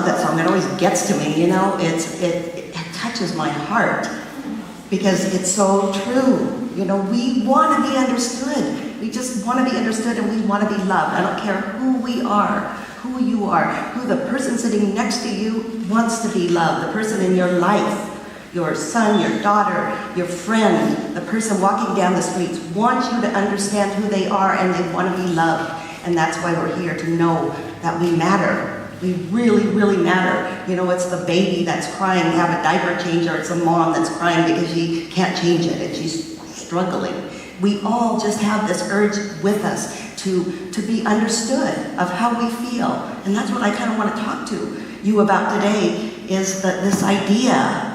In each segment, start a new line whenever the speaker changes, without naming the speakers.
love that song. It always gets to me, you know. It touches my heart because it's so true. You know, we want to be understood. We just want to be understood and we want to be loved. I don't care who we are, who you are, who the person sitting next to you wants to be loved, the person in your life, your son, your daughter, your friend, the person walking down the streets wants you to understand who they are and they want to be loved. And that's why we're here, to know that we matter. We really, really matter. You know, it's the baby that's crying to have a diaper change, or it's a mom that's crying because she can't change it and she's struggling. We all just have this urge with us to be understood of how we feel. And that's what I kind of want to talk to you about today, is this idea,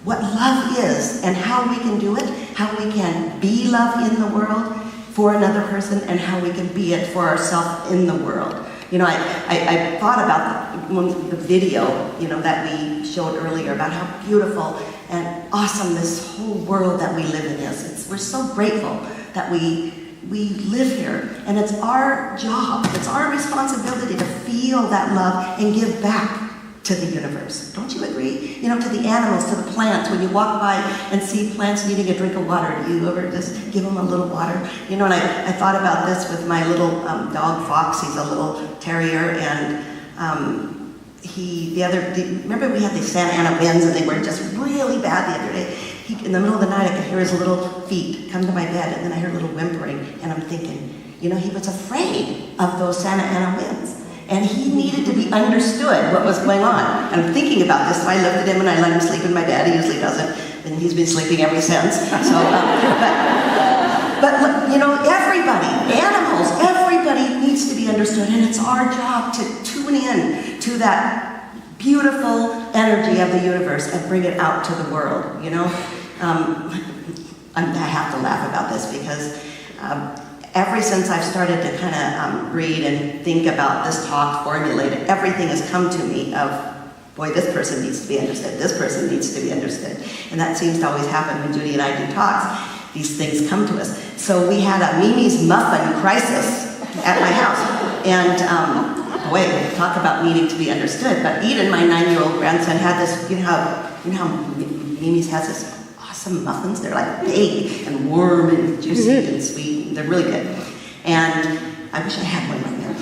what love is and how we can do it, how we can be love in the world for another person, and how we can be it for ourselves in the world. You know, I thought about the video, you know, that we showed earlier, about how beautiful and awesome this whole world that we live in is. We're so grateful that we live here, and it's our job, it's our responsibility to feel that love and give back to the universe. Don't you agree? You know, to the animals, to the plants. When you walk by and see plants needing a drink of water, do you ever just give them a little water? You know, and I thought about this with my little dog Fox. He's a little terrier, and remember we had these Santa Ana winds, and they were just really bad the other day. In the middle of the night, I could hear his little feet come to my bed, and then I heard a little whimpering, and I'm thinking, you know, he was afraid of those Santa Ana winds. And he needed to be understood what was going on. And I'm thinking about this, so I lifted him and I let him sleep in my bed. He usually doesn't, and he's been sleeping ever since. So, but you know, everybody, animals, everybody needs to be understood, and it's our job to tune in to that beautiful energy of the universe and bring it out to the world. You know, I have to laugh about this because. Ever since I've started to kind of read and think about this talk, formulate it, everything has come to me of, boy, this person needs to be understood, this person needs to be understood. And that seems to always happen when Judy and I do talks. These things come to us. So we had a Mimi's muffin crisis at my house. And boy, talk about needing to be understood. But Eden, my 9-year-old grandson, had this, you know how Mimi's has this awesome muffins. They're like big and warm and juicy and sweet. They're really good. And I wish I had one right now.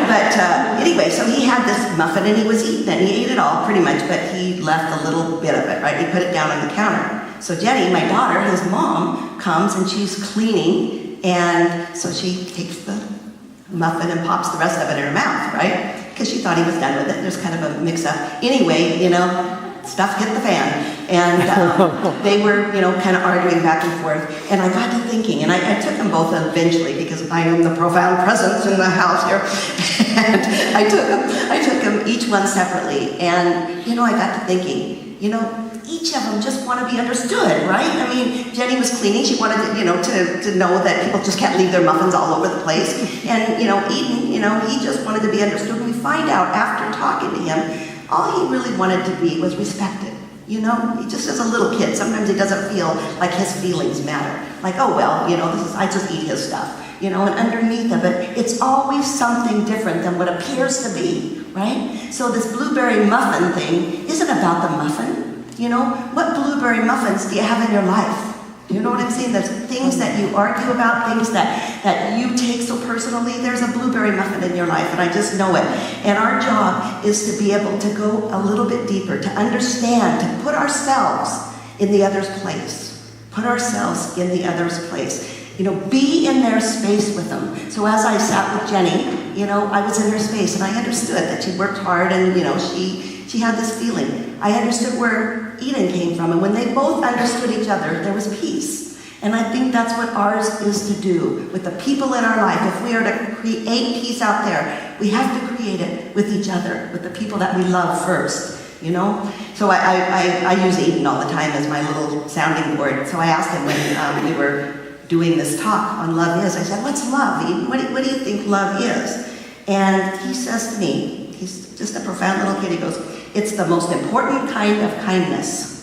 but anyway, so he had this muffin and he was eating it. He ate it all pretty much, but he left a little bit of it, right? He put it down on the counter. So Jenny, my daughter, his mom, comes and she's cleaning. And so she takes the muffin and pops the rest of it in her mouth, right? Because she thought he was done with it. There's kind of a mix-up. Anyway, you know, stuff hit the fan. And they were, you know, kind of arguing back and forth. And I got to thinking, and I took them both eventually because I am the profound presence in the house here. And I took them each one separately. And, you know, I got to thinking, you know, each of them just want to be understood, right? I mean, Jenny was cleaning. She wanted to, you know, to know that people just can't leave their muffins all over the place. And, you know, Eden, you know, he just wanted to be understood. And we find out after talking to him, all he really wanted to be was respected. You know, he just as a little kid, sometimes he doesn't feel like his feelings matter. Like, oh well, you know, I just eat his stuff. You know, and underneath of it, it's always something different than what appears to be, right? So this blueberry muffin thing isn't about the muffin. You know, what blueberry muffins do you have in your life? You know what I'm saying? There's things that you argue about, things that you take so personally. There's a blueberry muffin in your life, and I just know it. And our job is to be able to go a little bit deeper, to understand, to put ourselves in the other's place. Put ourselves in the other's place. You know, be in their space with them. So as I sat with Jenny, you know, I was in her space, and I understood that she worked hard, and, you know, she had this feeling. I understood where Eden came from, and when they both understood each other, there was peace. And I think that's what ours is to do with the people in our life. If we are to create peace out there, we have to create it with each other, with the people that we love first, you know? So I use Eden all the time as my little sounding board. So I asked him when we were doing this talk on love is, I said, what's love, Eden? What do you think love is? And he says to me, he's just a profound little kid, he goes, it's the most important kind of kindness.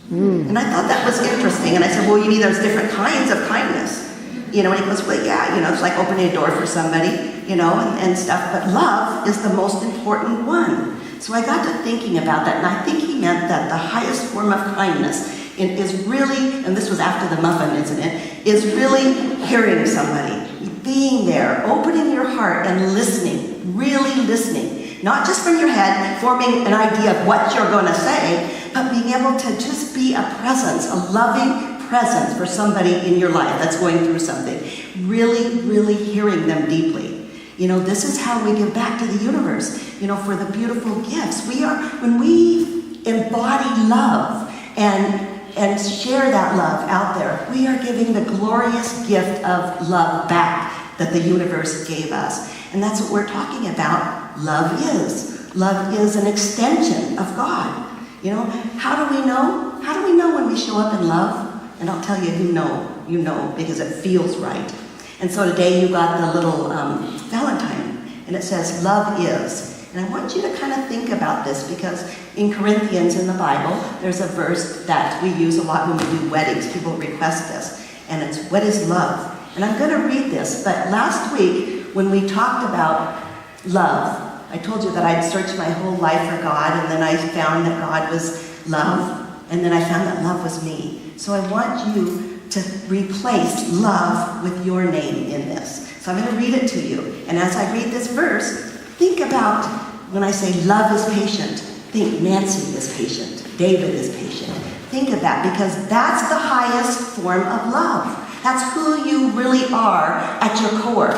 And I thought that was interesting. And I said, well, you mean there's different kinds of kindness? You know, and he goes, well, yeah, you know, it's like opening a door for somebody, you know, and stuff. But love is the most important one. So I got to thinking about that, and I think he meant that the highest form of kindness is really, and this was after the muffin incident, is really hearing somebody, being there, opening your heart and listening, really listening. Not just from your head, forming an idea of what you're going to say, but being able to just be a presence, a loving presence for somebody in your life that's going through something. Really, really hearing them deeply. This is how we give back to the universe, for the beautiful gifts. When we embody love and share that love out there, we are giving the glorious gift of love back that the universe gave us. And that's what we're talking about. Love is. Love is an extension of God. How do we know? How do we know when we show up in love? And I'll tell you, you know, because it feels right. And so today you got the little Valentine, and it says, love is. And I want you to kind of think about this, because in Corinthians in the Bible, there's a verse that we use a lot when we do weddings. People request this, and it's, what is love? And I'm going to read this, but last week when we talked about love, I told you that I'd searched my whole life for God, and then I found that God was love, and then I found that love was me. So I want you to replace love with your name in this. So I'm going to read it to you. And as I read this verse, think about when I say love is patient. Think Nancy is patient. David is patient. Think of that, because that's the highest form of love. That's who you really are at your core.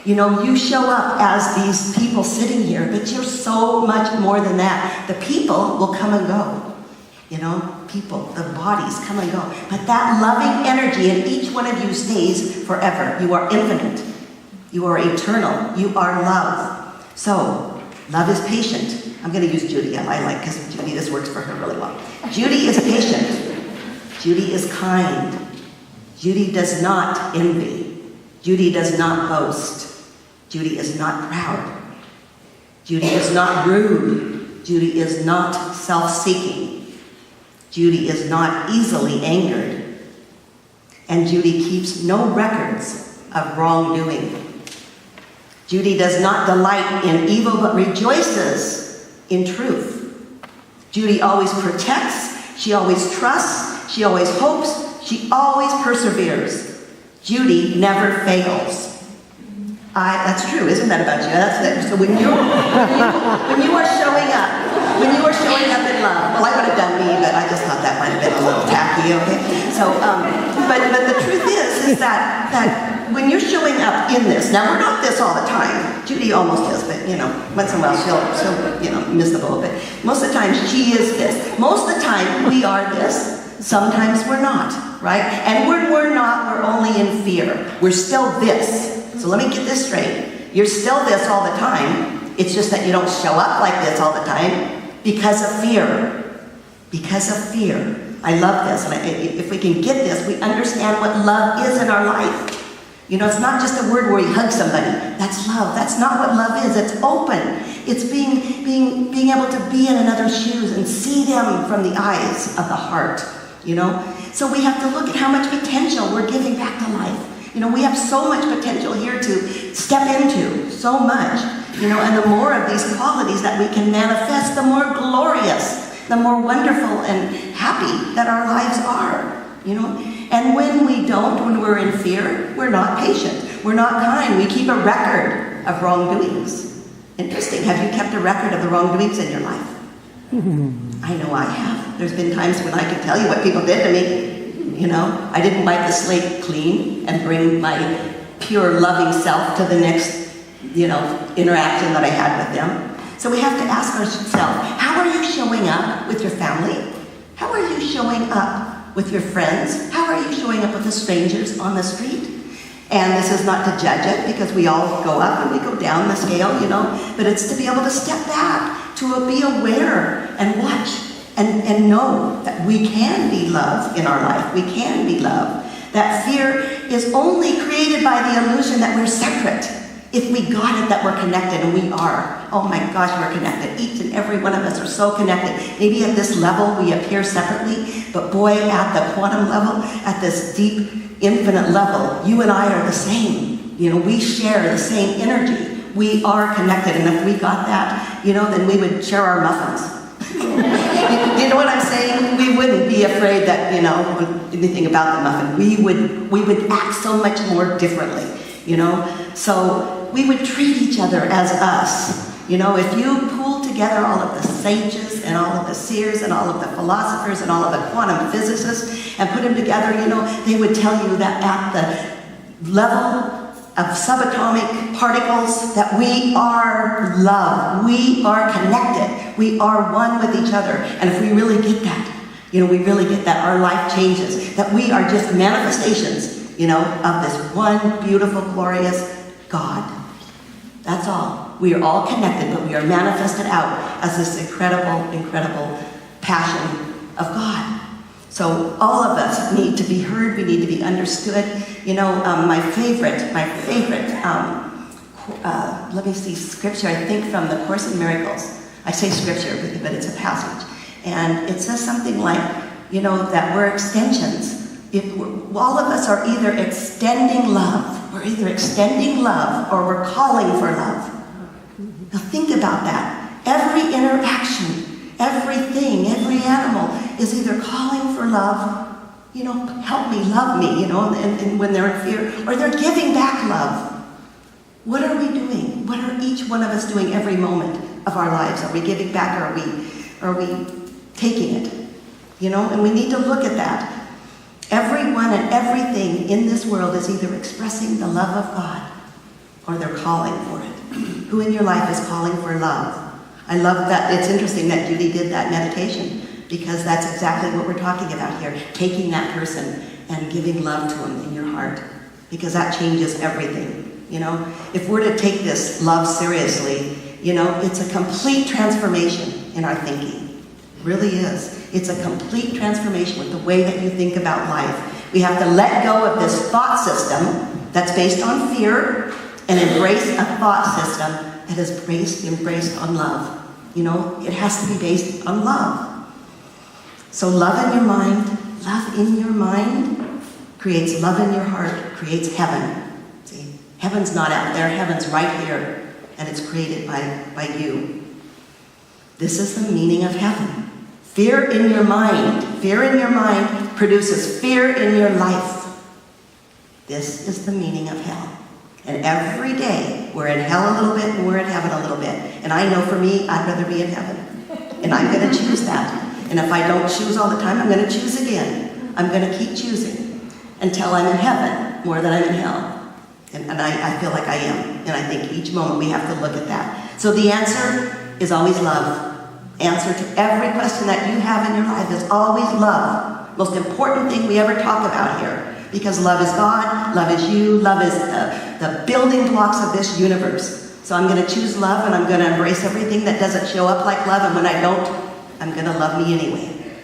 You show up as these people sitting here, but you're so much more than that. The people will come and go. People, the bodies come and go. But that loving energy in each one of you stays forever. You are infinite. You are eternal. You are love. So, love is patient. I'm going to use Judy. I like, because Judy, this works for her really well. Judy is patient. Judy is kind. Judy does not envy. Judy does not boast. Judy is not proud. Judy is not rude. Judy is not self-seeking. Judy is not easily angered. And Judy keeps no records of wrongdoing. Judy does not delight in evil, but rejoices in truth. Judy always protects. She always trusts. She always hopes. She always perseveres. Judy never fails. That's true, isn't that about you? So when you are showing up in love, well, I would have done me, but I just thought that might have been a little tacky, okay? So, but the truth is that when you're showing up in this, now we're not this all the time. Judy almost is, but once in a while she'll miss the boat. But most of the time she is this. Most of the time we are this. Sometimes we're not, right? And when we're not, we're only in fear. We're still this. So let me get this straight. You're still this all the time. It's just that you don't show up like this all the time because of fear. Because of fear. I love this. And if we can get this, we understand what love is in our life. It's not just a word where you hug somebody. That's love. That's not what love is. It's open. It's being able to be in another's shoes and see them from the eyes of the heart. So we have to look at how much potential we're giving back to life. We have so much potential here to step into, so much. And the more of these qualities that we can manifest, the more glorious, the more wonderful and happy that our lives are. And when we don't, when we're in fear, we're not patient. We're not kind. We keep a record of wrongdoings. Interesting. Have you kept a record of the wrongdoings in your life? I know I have. There's been times when I can tell you what people did to me. I didn't wipe the slate clean and bring my pure loving self to the next, interaction that I had with them. So we have to ask ourselves, how are you showing up with your family? How are you showing up with your friends? How are you showing up with the strangers on the street? And this is not to judge it, because we all go up and we go down the scale, but it's to be able to step back, to be aware and watch and know that we can be love in our life. We can be love. That fear is only created by the illusion that we're separate. If we got it that we're connected, and we are. Oh my gosh, we're connected. Each and every one of us are so connected. Maybe at this level we appear separately, but boy, at the quantum level, at this deep, infinite level, you and I are the same. We share the same energy. We are connected, and if we got that, then we would share our muffins. You know what I'm saying? We wouldn't be afraid that, anything about the muffin. We would act so much more differently, So we would treat each other as us. If you pull together all of the sages and all of the seers and all of the philosophers and all of the quantum physicists and put them together, they would tell you that at the level of subatomic particles that we are love, we are connected, we are one with each other. And if we really get that, we really get that, our life changes, that we are just manifestations, of this one beautiful, glorious God. That's all. We are all connected, but we are manifested out as this incredible, incredible passion of God. So all of us need to be heard, we need to be understood. My favorite, scripture, I think from the Course in Miracles. I say scripture, but it's a passage. And it says something like, that we're extensions. All of us are either extending love. We're either extending love or we're calling for love. Now think about that. Every interaction, everything, every animal is either calling for love, help me, love me, and when they're in fear, or they're giving back love. What are we doing? What are each one of us doing every moment of our lives? Are we giving back, or are we taking it? And we need to look at that. Everyone and everything in this world is either expressing the love of God or they're calling for it. Who in your life is calling for love? I love that. It's interesting that Judy did that meditation, because that's exactly what we're talking about here. Taking that person and giving love to them in your heart, because that changes everything. If we're to take this love seriously, it's a complete transformation in our thinking. It really is. It's a complete transformation with the way that you think about life. We have to let go of this thought system that's based on fear and embrace a thought system that is embraced on love. It has to be based on love. So love in your mind creates love in your heart, creates heaven. See, heaven's not out there, heaven's right here, and it's created by you. This is the meaning of heaven. Fear in your mind produces fear in your life. This is the meaning of hell. And every day, we're in hell a little bit and we're in heaven a little bit. And I know for me, I'd rather be in heaven. And I'm going to choose that. And if I don't choose all the time, I'm going to choose again. I'm going to keep choosing until I'm in heaven more than I'm in hell. And I feel like I am. And I think each moment we have to look at that. So the answer is always love. Answer to every question that you have in your life is always love. Most important thing we ever talk about here. Because love is God, love is you, love is the building blocks of this universe. So I'm going to choose love, and I'm going to embrace everything that doesn't show up like love, and when I don't, I'm going to love me anyway.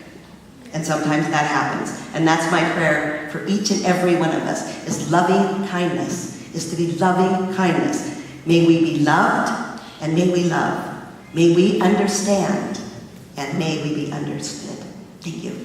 And sometimes that happens. And that's my prayer for each and every one of us, is loving kindness, is to be loving kindness. May we be loved, and may we love. May we understand, and may we be understood. Thank you.